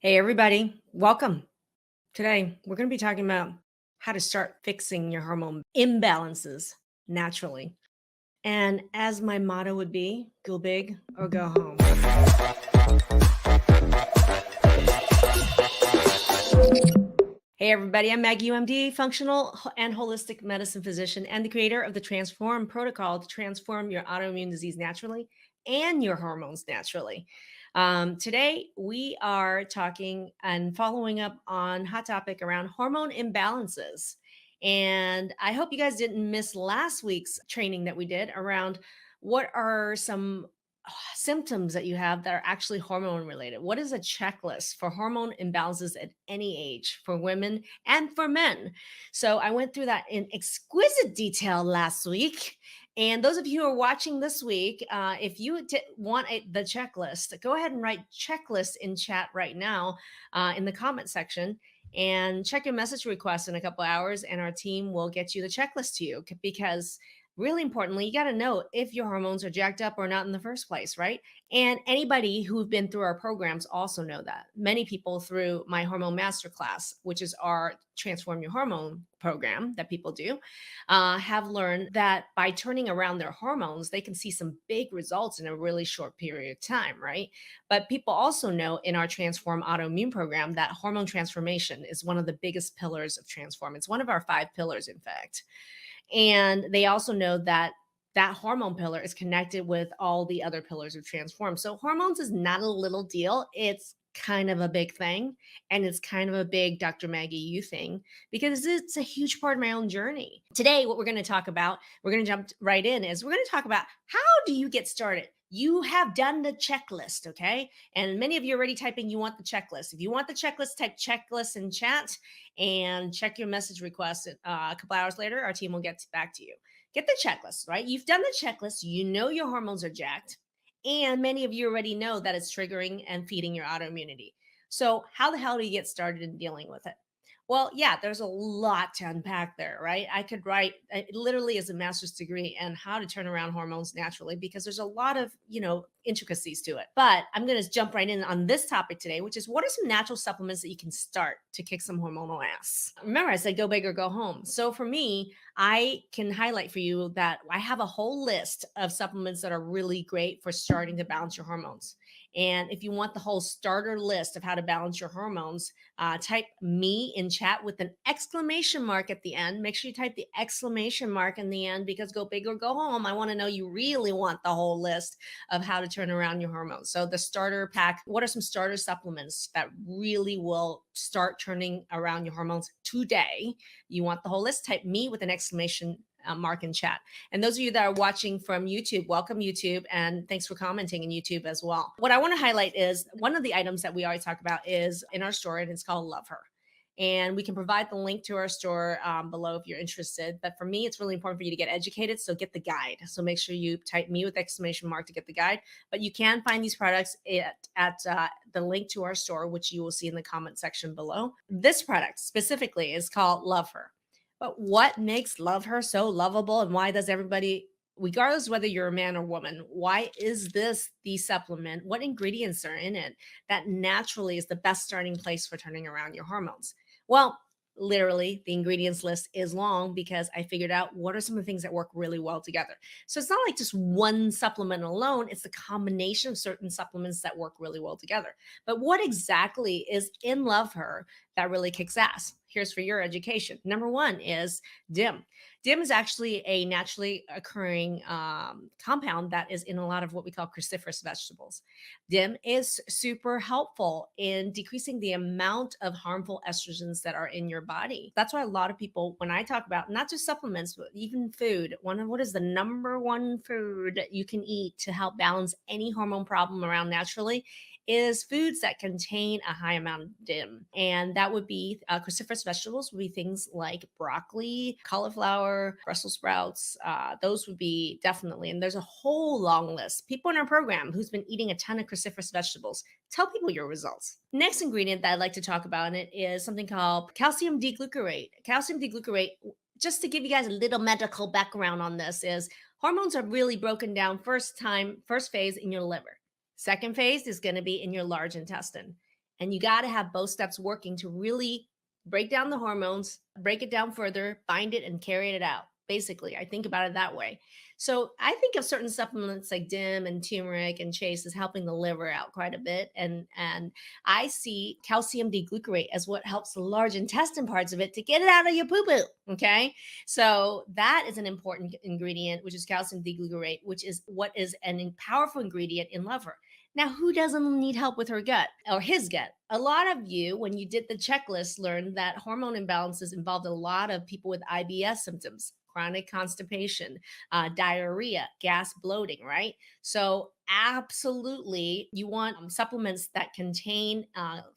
Hey, everybody, welcome. Today, we're going to be talking about how to start fixing your hormone imbalances naturally. And as my motto would be, go big or go home. Hey, everybody, I'm Maggie, UMD, functional and holistic medicine physician, and the creator of the Transform protocol to transform your autoimmune disease naturally and your hormones naturally. Today, we are talking and following up on hot topic around hormone imbalances. And I hope you guys didn't miss last week's training that we did around what are some symptoms that you have that are actually hormone related. What is a checklist for hormone imbalances at any age for women and for men? So I went through that in exquisite detail last week. And those of you who are watching this week, if you want the checklist, go ahead and write checklist in chat right now in the comment section and check your message request in a couple hours, and our team will get you the checklist to you because really importantly, you got to know if your hormones are jacked up or not in the first place, right? And anybody who've been through our programs also know that. Many people through my hormone masterclass, which is our Transform Your Hormone program that people do, have learned that by turning around their hormones, they can see some big results in a really short period of time, right? But people also know in our Transform Autoimmune program that hormone transformation is one of the biggest pillars of Transform. It's one of our 5 pillars, in fact. And they also know that that hormone pillar is connected with all the other pillars of transform. So hormones is not a little deal. It's kind of a big thing. And it's kind of a big Dr. Maggie you thing because it's a huge part of my own journey. Today, what we're going to talk about, we're going to jump right in, is we're going to talk about how do you get started? You have done the checklist, okay? And many of you are already typing you want the checklist. If you want the checklist, type checklist in chat and check your message request. A couple hours later, our team will get back to you. Get the checklist, right? You've done the checklist. You know your hormones are jacked. And many of you already know that it's triggering and feeding your autoimmunity. So, how the hell do you get started in dealing with it? Well, yeah, there's a lot to unpack there, right? I could write it literally as a master's degree and how to turn around hormones naturally because there's a lot of, intricacies to it. But I'm going to jump right in on this topic today, which is what are some natural supplements that you can start to kick some hormonal ass? Remember, I said go big or go home. So for me, I can highlight for you that I have a whole list of supplements that are really great for starting to balance your hormones. And if you want the whole starter list of how to balance your hormones, type me in chat with an exclamation mark at the end. Make sure you type the exclamation mark in the end because go big or go home. I want to know you really want the whole list of how to turn around your hormones. So the starter pack, what are some starter supplements that really will start turning around your hormones today? You want the whole list? Type me with an exclamation mark in chat. And those of you that are watching from YouTube, welcome YouTube. And thanks for commenting in YouTube as well. What I want to highlight is one of the items that we always talk about is in our store, and it's called Love Her. And we can provide the link to our store below if you're interested. But for me, it's really important for you to get educated. So get the guide. So make sure you type me with exclamation mark to get the guide. But you can find these products at the link to our store, which you will see in the comment section below. This product specifically is called Love Her. But what makes Love Her so lovable, and why does everybody, regardless whether you're a man or woman, why is this the supplement? What ingredients are in it that naturally is the best starting place for turning around your hormones? Well, literally, the ingredients list is long because I figured out what are some of the things that work really well together. So it's not like just one supplement alone, it's the combination of certain supplements that work really well together. But what exactly is in Love Her that really kicks ass? Here's for your education. Number one is DIM. DIM is actually a naturally occurring compound that is in a lot of what we call cruciferous vegetables. DIM is super helpful in decreasing the amount of harmful estrogens that are in your body. That's why a lot of people, when I talk about not just supplements, but even food, what is the number one food that you can eat to help balance any hormone problem around naturally is foods that contain a high amount of DIM. And that would be cruciferous vegetables would be things like broccoli, cauliflower, Brussels sprouts. Those would be definitely, and there's a whole long list. People in our program who's been eating a ton of cruciferous vegetables, tell people your results. Next ingredient that I'd like to talk about in it is something called calcium D-glucarate. Calcium D-glucarate, just to give you guys a little medical background on this, is hormones are really broken down first phase in your liver. Second phase is going to be in your large intestine. And you got to have both steps working to really break down the hormones, break it down further, bind it, and carry it out. Basically, I think about it that way. So I think of certain supplements like dim and turmeric and chase as helping the liver out quite a bit. And I see calcium D-glucarate as what helps the large intestine parts of it to get it out of your poo-poo. Okay. So that is an important ingredient, which is calcium D-glucarate, which is what is an powerful ingredient in liver. Now, who doesn't need help with her gut or his gut? A lot of you, when you did the checklist, learned that hormone imbalances involved a lot of people with IBS symptoms, chronic constipation, diarrhea, gas, bloating, right? So, absolutely, you want supplements that contain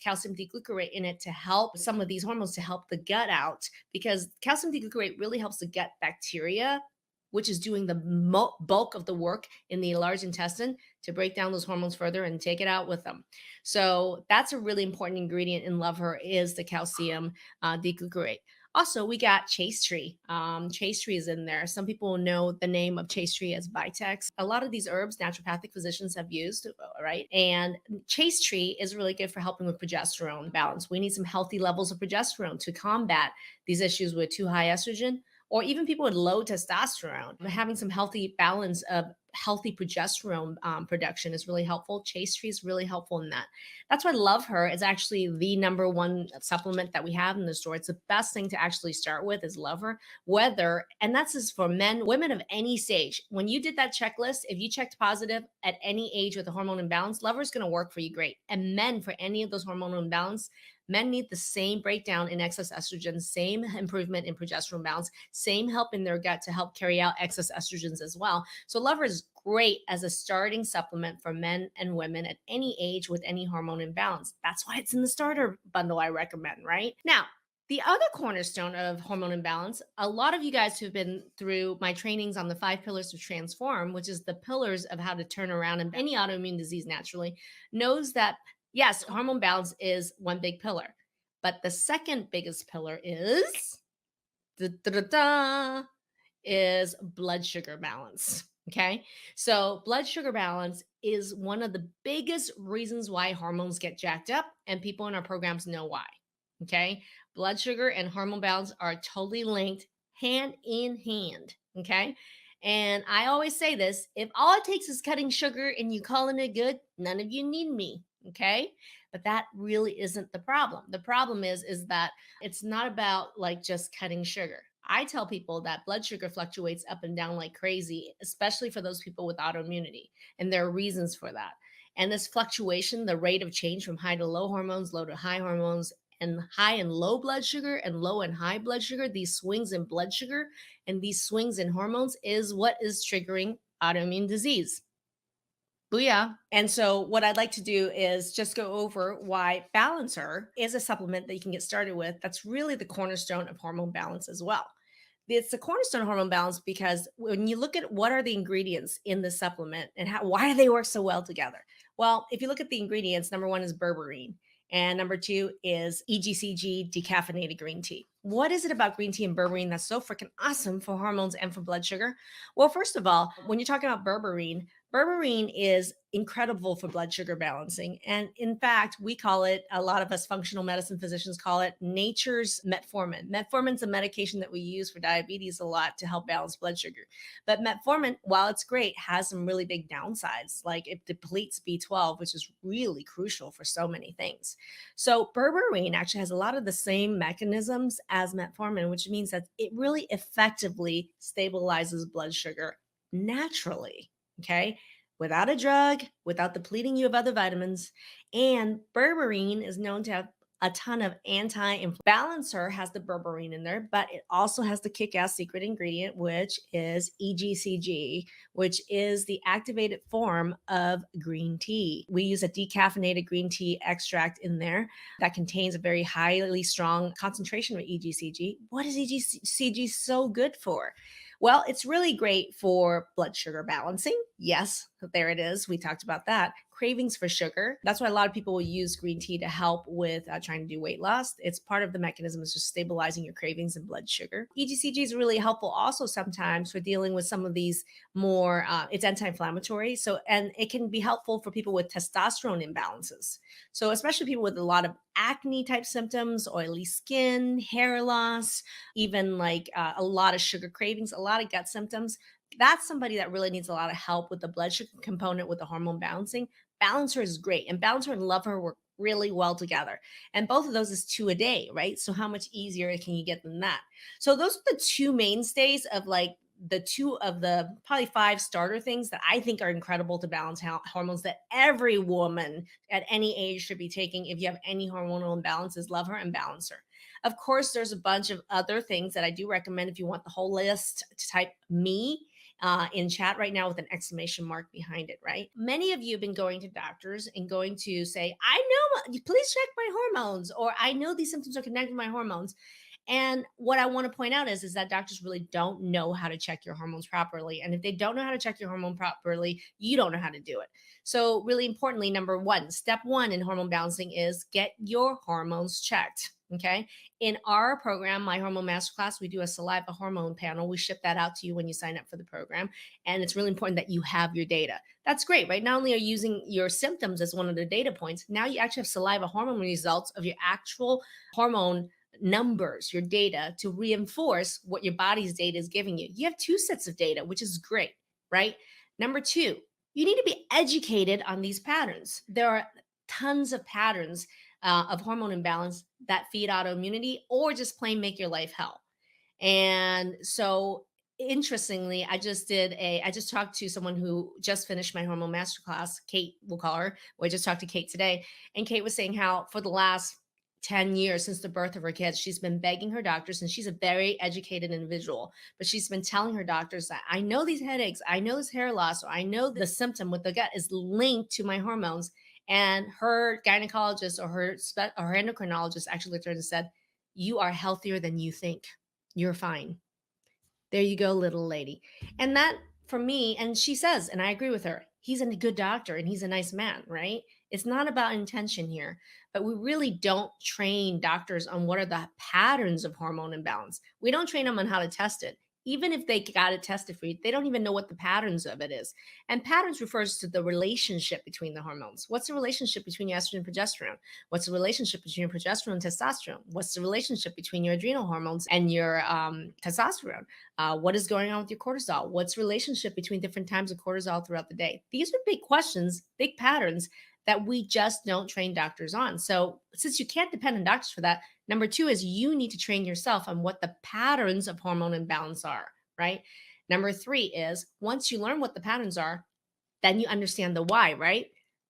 calcium D-glucarate in it to help some of these hormones to help the gut out, because calcium D-glucarate really helps the gut bacteria, which is doing the bulk of the work in the large intestine to break down those hormones further and take it out with them. So that's a really important ingredient in Love Her is the calcium D-glucarate. Also, we got chase tree. Chase tree is in there. Some people know the name of chase tree as Vitex. A lot of these herbs, naturopathic physicians have used, right? And chase tree is really good for helping with progesterone balance. We need some healthy levels of progesterone to combat these issues with too high estrogen or even people with low testosterone. Having some healthy balance of healthy progesterone production is really helpful. Chase tree is really helpful in that. That's why Love Her is actually the number one supplement that we have in the store. It's the best thing to actually start with is Love Her. And that's just for men, women of any stage. When you did that checklist, if you checked positive at any age with a hormone imbalance, Love Her is going to work for you great. And men for any of those hormonal imbalance, men need the same breakdown in excess estrogen, same improvement in progesterone balance, same help in their gut to help carry out excess estrogens as well. So Love Her is great as a starting supplement for men and women at any age with any hormone imbalance. That's why it's in the starter bundle I recommend, right? Now, the other cornerstone of hormone imbalance, a lot of you guys who've been through my trainings on the 5 pillars to transform, which is the pillars of how to turn around any autoimmune disease naturally, knows that yes, hormone balance is one big pillar, but the second biggest pillar is is blood sugar balance. Okay. So, blood sugar balance is one of the biggest reasons why hormones get jacked up, and people in our programs know why. Okay. Blood sugar and hormone balance are totally linked hand in hand. Okay. And I always say this, if all it takes is cutting sugar and you calling it good, none of you need me. Okay. But that really isn't the problem. The problem is that it's not about like just cutting sugar. I tell people that blood sugar fluctuates up and down like crazy, especially for those people with autoimmunity. And there are reasons for that. And this fluctuation, the rate of change from high to low hormones, low to high hormones, and high and low blood sugar and low and high blood sugar, these swings in blood sugar and these swings in hormones is what is triggering autoimmune disease. Booyah. And so, what I'd like to do is just go over why Balancer is a supplement that you can get started with. That's really the cornerstone of hormone balance as well. It's the cornerstone of hormone balance because when you look at what are the ingredients in the supplement and why do they work so well together? Well, if you look at the ingredients, number one is berberine. And number two is EGCG decaffeinated green tea. What is it about green tea and berberine that's so freaking awesome for hormones and for blood sugar? Well, first of all, when you're talking about berberine, berberine is incredible for blood sugar balancing. And in fact, we call it, a lot of us functional medicine physicians call it nature's metformin. Metformin is a medication that we use for diabetes a lot to help balance blood sugar. But metformin, while it's great, has some really big downsides. Like it depletes B12, which is really crucial for so many things. So berberine actually has a lot of the same mechanisms as metformin, which means that it really effectively stabilizes blood sugar naturally. Okay. Without a drug, without depleting you of other vitamins. And berberine is known to have a ton of anti-inflammatory. Balancer has the berberine in there, but it also has the kick-ass secret ingredient, which is EGCG, which is the activated form of green tea. We use a decaffeinated green tea extract in there that contains a very highly strong concentration of EGCG. What is EGCG so good for? Well, it's really great for blood sugar balancing. Yes, there it is. We talked about that. cravings for sugar. That's why a lot of people will use green tea to help with trying to do weight loss. It's part of the mechanism is just stabilizing your cravings and blood sugar. EGCG is really helpful also sometimes for dealing with some of these more, it's anti-inflammatory. So, and it can be helpful for people with testosterone imbalances. So, especially people with a lot of acne type symptoms, oily skin, hair loss, even like a lot of sugar cravings, a lot of gut symptoms. That's somebody that really needs a lot of help with the blood sugar component with the hormone balancing. Balancer is great, and Balancer and Lover work really well together. And both of those is two a day, right? So how much easier can you get than that? So those are the two mainstays of like the two of the probably five starter things that I think are incredible to balance hormones that every woman at any age should be taking if you have any hormonal imbalances. Lover and Balancer. Of course, there's a bunch of other things that I do recommend if you want the whole list to type me in chat right now with an exclamation mark behind it, right? Many of you have been going to doctors and going to say, I know, please check my hormones, or I know these symptoms are connected to my hormones. And what I want to point out is that doctors really don't know how to check your hormones properly. And if they don't know how to check your hormone properly, you don't know how to do it. So, really importantly, number one, step one in hormone balancing is get your hormones checked. Okay. In our program, My Hormone Masterclass, we do a saliva hormone panel. We ship that out to you when you sign up for the program. And it's really important that you have your data. That's great, right? Not only are you using your symptoms as one of the data points, now you actually have saliva hormone results of your actual hormone numbers, your data to reinforce what your body's data is giving you. You have two sets of data, which is great, right? Number two, you need to be educated on these patterns. There are tons of patterns of hormone imbalance that feed autoimmunity or just plain make your life hell. And so interestingly, I just talked to someone who just finished my hormone masterclass, Kate, we'll call her. I just talked to Kate today. And Kate was saying how for the last 10 years since the birth of her kids, she's been begging her doctors, and she's a very educated individual, but she's been telling her doctors that I know these headaches, I know this hair loss, or I know the symptom with the gut is linked to my hormones. And her gynecologist or her endocrinologist actually looked at her and said, you are healthier than you think. You're fine. There you go, little lady. And that for me, and she says, and I agree with her, he's a good doctor and he's a nice man, right? It's not about intention here, but we really don't train doctors on what are the patterns of hormone imbalance. We don't train them on how to test it. Even if they got it tested for you, they don't even know what the patterns of it is. And patterns refers to the relationship between the hormones. What's the relationship between your estrogen and progesterone? What's the relationship between your progesterone and testosterone? What's the relationship between your adrenal hormones and your testosterone? What is going on with your cortisol? What's the relationship between different times of cortisol throughout the day? These are big questions, big patterns that we just don't train doctors on. So, since you can't depend on doctors for that, number two is you need to train yourself on what the patterns of hormone imbalance are, right? Number three is once you learn what the patterns are, then you understand the why, right?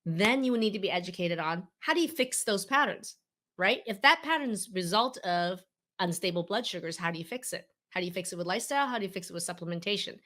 Then you need to be educated on how do you fix those patterns, right? If that pattern is result of unstable blood sugars, how do you fix it? How do you fix it with lifestyle? How do you fix it with supplementation?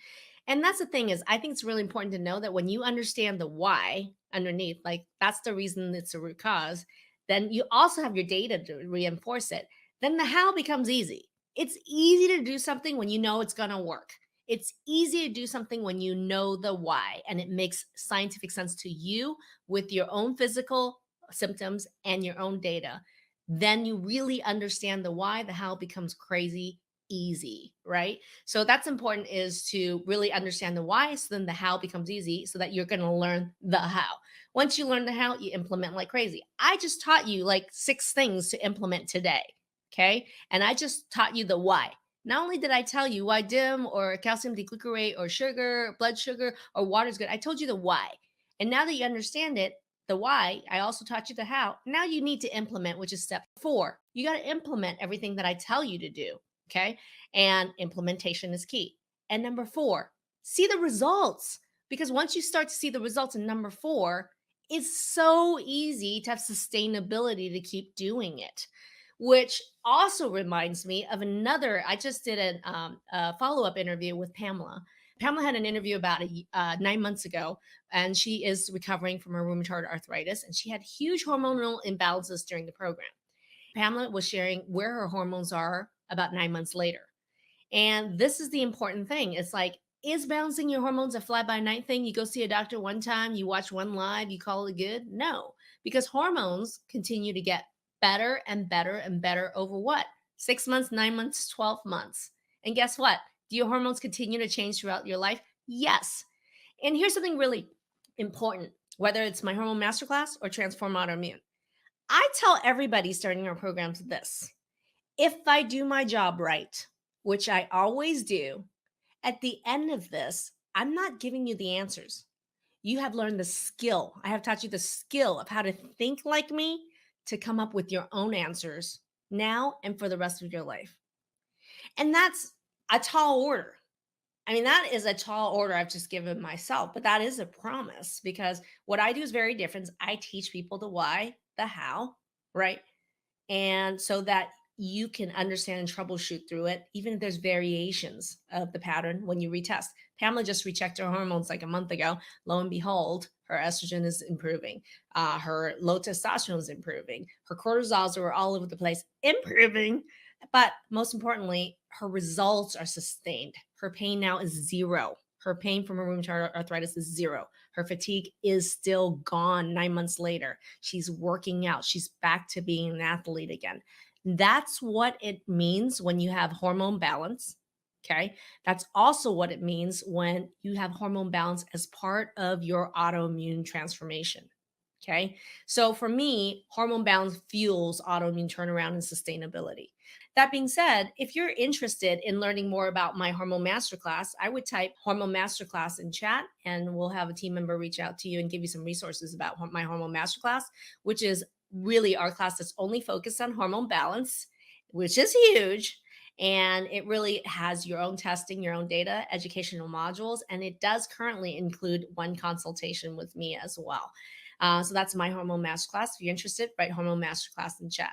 And that's the thing is, I think it's really important to know that when you understand the why underneath, like that's the reason it's a root cause, then you also have your data to reinforce it. Then the how becomes easy. It's easy to do something when you know it's going to work. It's easy to do something when you know the why and it makes scientific sense to you with your own physical symptoms and your own data. Then you really understand the why, the how becomes crazy easy, right? So that's important is to really understand the why. So then the how becomes easy so that you're going to learn the how. Once you learn the how, you implement like crazy. I just taught you like 6 things to implement today. Okay. And I just taught you the why. Not only did I tell you why DIM or calcium deglucarate or sugar, blood sugar or water is good, I told you the why. And now that you understand it, the why, I also taught you the how. Now you need to implement, which is step 4. You got to implement everything that I tell you to do. Okay. And implementation is key. And number 4, see the results. Because once you start to see the results in number 4, it's so easy to have sustainability to keep doing it. Which also reminds me of another. I just did a follow up interview with Pamela. Pamela had an interview about 9 months ago, and she is recovering from her rheumatoid arthritis, and she had huge hormonal imbalances during the program. Pamela was sharing where her hormones are about 9 months later. And this is the important thing. It's like Is balancing your hormones a fly-by-night thing? You go see a doctor one time, you watch one live, you call it good? No, because hormones continue to get better and better and better over what? 6 months, 9 months, 12 months. And guess what? Do your hormones continue to change throughout your life? Yes. And here's something really important, whether it's my hormone masterclass or Transform Autoimmune. I tell everybody starting our programs this: if I do my job right, which I always do, at the end of this, I'm not giving you the answers. You have learned the skill. I have taught you the skill of how to think like me to come up with your own answers now and for the rest of your life. And that's a tall order. I mean, that is a tall order I've just given myself, but that is a promise, because what I do is very different. I teach people the why, the how, right? And so that you can understand and troubleshoot through it, even if there's variations of the pattern when you retest. Pamela just rechecked her hormones like a month ago. Lo and behold, her estrogen is improving. Her low testosterone is improving. Her cortisols were all over the place, improving. But most importantly, her results are sustained. Her pain now is zero. Her pain from her rheumatoid arthritis is zero. Her fatigue is still gone 9 months later. She's working out. She's back to being an athlete again. That's what it means when you have hormone balance. Okay. That's also what it means when you have hormone balance as part of your autoimmune transformation. Okay. So for me, hormone balance fuels autoimmune turnaround and sustainability. That being said, if you're interested in learning more about my hormone masterclass, I would type hormone masterclass in chat and we'll have a team member reach out to you and give you some resources about my hormone masterclass, which is really our class that's only focused on hormone balance, which is huge. And it really has your own testing, your own data, educational modules, and it does currently include one consultation with me as well. So that's my hormone masterclass. If you're interested, write hormone masterclass in chat.